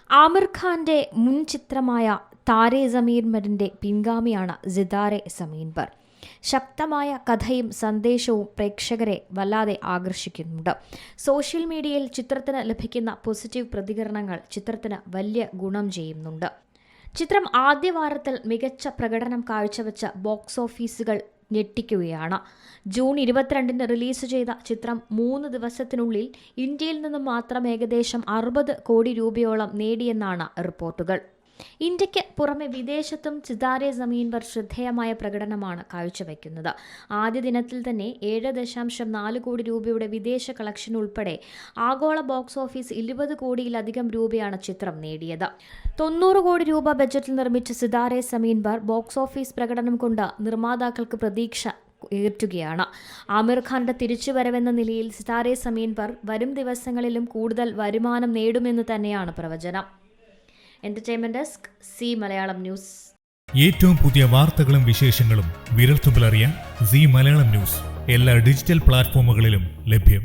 ആമിർ ഖാന്റെ മുൻ ചിത്രമായ താരെ സമീൻ പറിന്റെ പിൻഗാമിയാണ് സിതാരെ സമീൻ പർ. ശക്തമായ കഥയും സന്ദേശവും പ്രേക്ഷകരെ വല്ലാതെ ആകർഷിക്കുന്നുണ്ട്. സോഷ്യൽ മീഡിയയിൽ ചിത്രത്തിന് ലഭിക്കുന്ന പോസിറ്റീവ് പ്രതികരണങ്ങൾ ചിത്രത്തിന് വലിയ ഗുണം ചെയ്യുന്നുണ്ട്. ചിത്രം ആദ്യവാരത്തിൽ മികച്ച പ്രകടനം കാഴ്ചവെച്ച ബോക്സ് ഓഫീസുകൾ ഞെട്ടിക്കുകയാണ്. ജൂൺ 22 റിലീസ് ചെയ്ത ചിത്രം 3 ദിവസത്തിനുള്ളിൽ ഇന്ത്യയിൽ നിന്നും മാത്രം ഏകദേശം 60 കോടി രൂപയോളം നേടിയെന്നാണ് റിപ്പോർട്ടുകൾ. ഇന്ത്യയ്ക്ക് പുറമെ വിദേശത്തും സിതാരെ സമീൻ പർ ശ്രദ്ധേയമായ പ്രകടനമാണ് കാഴ്ചവെക്കുന്നത്. ആദ്യ ദിനത്തിൽ തന്നെ 7.4 കോടി രൂപയുടെ വിദേശ കളക്ഷൻ ഉൾപ്പെടെ ആഗോള ബോക്സ് ഓഫീസ് 20 കോടിയിലധികം രൂപയാണ് ചിത്രം നേടിയത്. 90 കോടി രൂപ ബജറ്റിൽ നിർമ്മിച്ച സിതാരെ സമീൻ പർ ബോക്സ് ഓഫീസ് പ്രകടനം കൊണ്ട് നിർമ്മാതാക്കൾക്ക് പ്രതീക്ഷ ഉയർത്തുകയാണ്. ആമിർ ഖാന്റെ തിരിച്ചുവരവെന്ന നിലയിൽ സിതാരെ സമീൻ പർ വരും ദിവസങ്ങളിലും കൂടുതൽ വരുമാനം നേടുമെന്ന് തന്നെയാണ് പ്രവചനം. Entertainment desk, C Malayalam news. ഏറ്റവും പുതിയ വാർത്തകളും വിശേഷങ്ങളും വിരൽത്തുമ്പിലറിയാൻ സി മലയാളം ന്യൂസ് എല്ലാ ഡിജിറ്റൽ പ്ലാറ്റ്ഫോമുകളിലും ലഭ്യം.